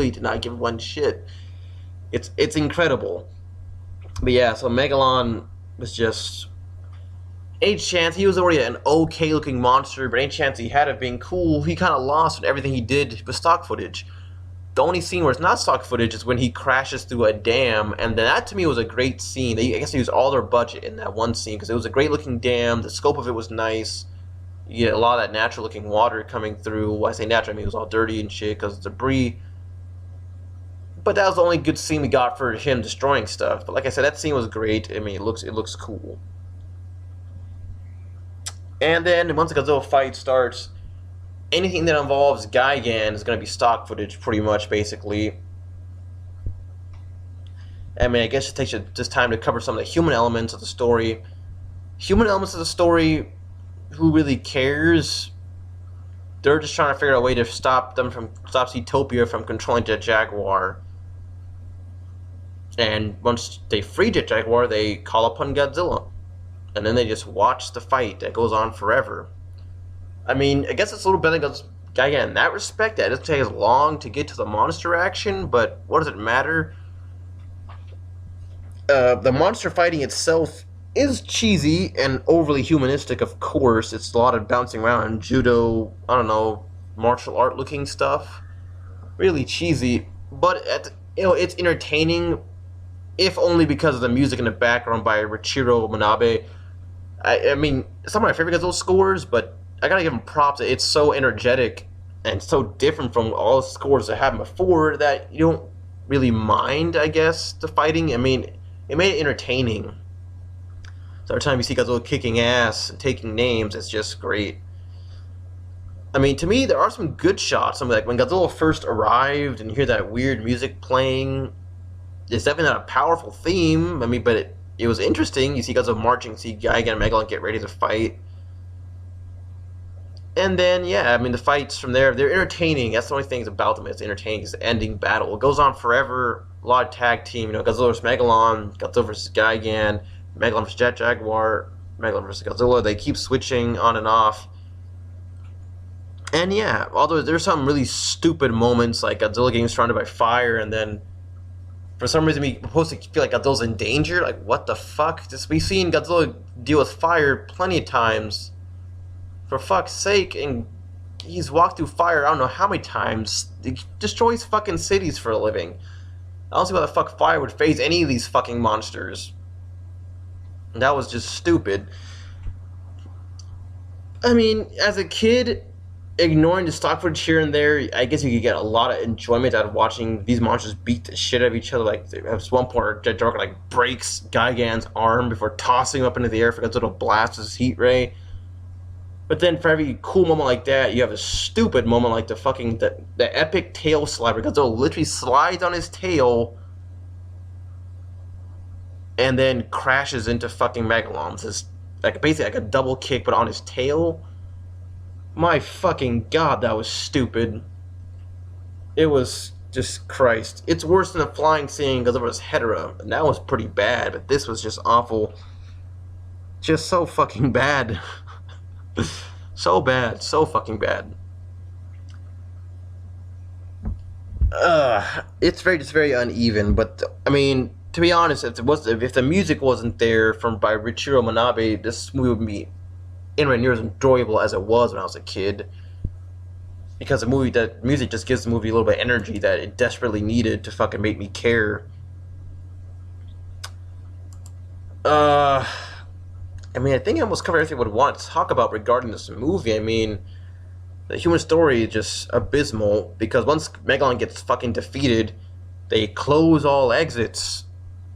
really did not give one shit. It's incredible. But yeah, so Megalon was just any chance he was already an okay looking monster, but any chance he had of being cool, he kind of lost when everything he did was stock footage. The only scene where it's not stock footage is when he crashes through a dam, and that to me was a great scene. I guess they used all their budget in that one scene because it was a great looking dam. The scope of it was nice. You get a lot of that natural looking water coming through. When I say natural, I mean it was all dirty and shit because debris. But that was the only good scene we got for him destroying stuff. But like I said, that scene was great. I mean, it looks cool. And then once the Godzilla fight starts, anything that involves Gigan is going to be stock footage, pretty much, basically. I mean, I guess it takes you just time to cover some of the human elements of the story. Human elements of the story, who really cares? They're just trying to figure out a way to stop Zootopia from controlling Jet Jaguar. And once they free Jet Jaguar, they call upon Godzilla. And then they just watch the fight that goes on forever. I mean, I guess it's a little better than Gigan in that respect. That it doesn't take as long to get to the monster action, but what does it matter? The monster fighting itself is cheesy and overly humanistic, of course. It's a lot of bouncing around and judo, I don't know, martial art looking stuff. Really cheesy, but it's entertaining, if only because of the music in the background by Richiro Manabe. I mean, some of my favorite Godzilla scores, but I gotta give him props. It's so energetic and so different from all the scores that happened before that you don't really mind, I guess, the fighting. I mean, it made it entertaining. So every time you see Godzilla kicking ass and taking names, it's just great. I mean, to me, there are some good shots. Some like when Godzilla first arrived and you hear that weird music playing. It's definitely not a powerful theme. I mean, but it was interesting. You see Godzilla marching, see Gigan and Megalon get ready to fight. And then, yeah, I mean, the fights from there, they're entertaining. That's the only thing about them. It's entertaining. It's the ending battle. It goes on forever. A lot of tag team. Godzilla vs. Megalon, Godzilla vs. Gigan, Megalon vs. Jet Jaguar, Megalon vs. Godzilla. They keep switching on and off. And yeah, although there's some really stupid moments, like Godzilla getting surrounded by fire, and then for some reason we're supposed to feel like Godzilla's in danger. Like, what the fuck? We've seen Godzilla deal with fire plenty of times. For fuck's sake, and he's walked through fire I don't know how many times. He destroys fucking cities for a living. I don't see why the fuck fire would phase any of these fucking monsters. And that was just stupid. I mean, as a kid, ignoring the stock footage here and there, I guess you could get a lot of enjoyment out of watching these monsters beat the shit out of each other. Like, there's one point where Jet Jaguar like breaks Gigan's arm before tossing him up into the air for Godzilla to blast his heat ray. But then for every cool moment like that, you have a stupid moment like the epic tail slide where Godzilla literally slides on his tail and then crashes into fucking Megalon. It's like basically like a double kick but on his tail. My fucking god, that was stupid. It was just Christ. It's worse than the flying scene because it was Hedorah, and that was pretty bad, but this was just awful. Just so fucking bad. So bad, so fucking bad. It's just very uneven. But I mean, to be honest, if the music wasn't there by Richiro Manabe, this movie would be anywhere near as enjoyable as it was when I was a kid. Because that music just gives the movie a little bit of energy that it desperately needed to fucking make me care. I mean, I think I almost covered everything I would want to talk about regarding this movie. I mean, the human story is just abysmal, because once Megalon gets fucking defeated, they close all exits.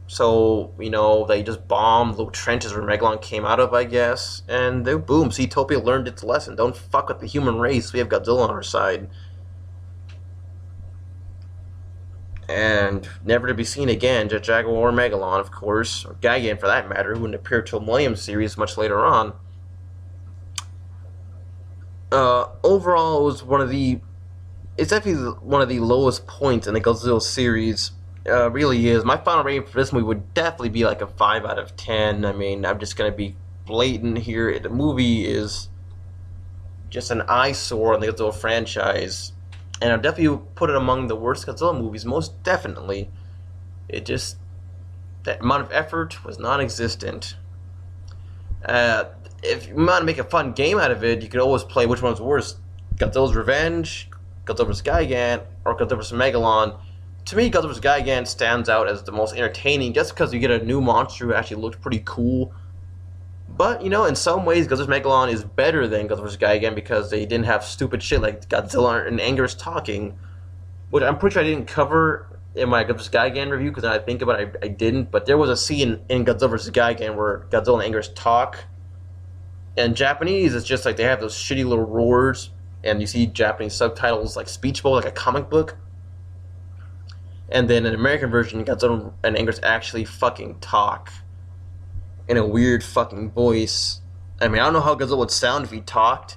So, they just bomb the little trenches where Megalon came out of, I guess. And then, boom, Zootopia learned its lesson. Don't fuck with the human race. We have Godzilla on our side. And never to be seen again, Jet Jaguar or Megalon, of course, or Gigan for that matter, who wouldn't appear till Millennium series much later on. Overall, it's definitely one of the lowest points in the Godzilla series. Really is. My final rating for this movie would definitely be like a 5 out of 10. I mean, I'm just gonna be blatant here. The movie is just an eyesore on the Godzilla franchise. And I'll definitely put it among the worst Godzilla movies, most definitely. It just, that amount of effort was non-existent. Uh, if you want to make a fun game out of it, you could always play which one's worse: Godzilla's Revenge, Godzilla vs. Gigan, or Godzilla vs. Megalon. To me, Godzilla vs. Gigan stands out as the most entertaining, just because you get a new monster who actually looks pretty cool. But, you know, in some ways, Godzilla vs. Megalon is better than Godzilla vs. Gigan because they didn't have stupid shit like Godzilla and Anger's talking, which I'm pretty sure I didn't cover in my Godzilla vs. Gigan review, because I think about it, I didn't. But there was a scene in Godzilla vs. Gigan where Godzilla and Anger's talk. In Japanese, it's just like they have those shitty little roars, and you see Japanese subtitles like speech bubble, like a comic book. And then in the American version, Godzilla and Anger's actually fucking talk in a weird fucking voice. I mean, I don't know how Godzilla would sound if he talked.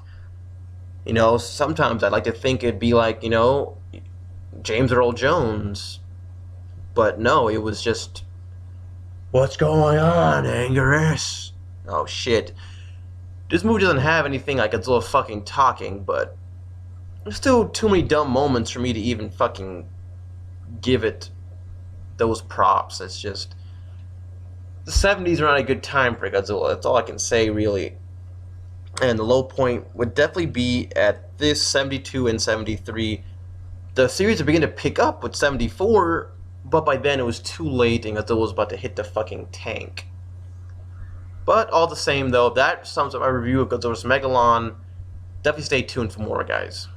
You know, sometimes I'd like to think it'd be like, you know, James Earl Jones. But no, it was just, what's going on, Angerus? Oh shit. This movie doesn't have anything like Godzilla fucking talking, but there's still too many dumb moments for me to even fucking give it those props. It's just, the 70s are not a good time for Godzilla. That's all I can say, really. And the low point would definitely be at this 72 and 73. The series would begin to pick up with 74, but by then it was too late and Godzilla was about to hit the fucking tank. But all the same, though, that sums up my review of Godzilla vs. Megalon. Definitely stay tuned for more, guys.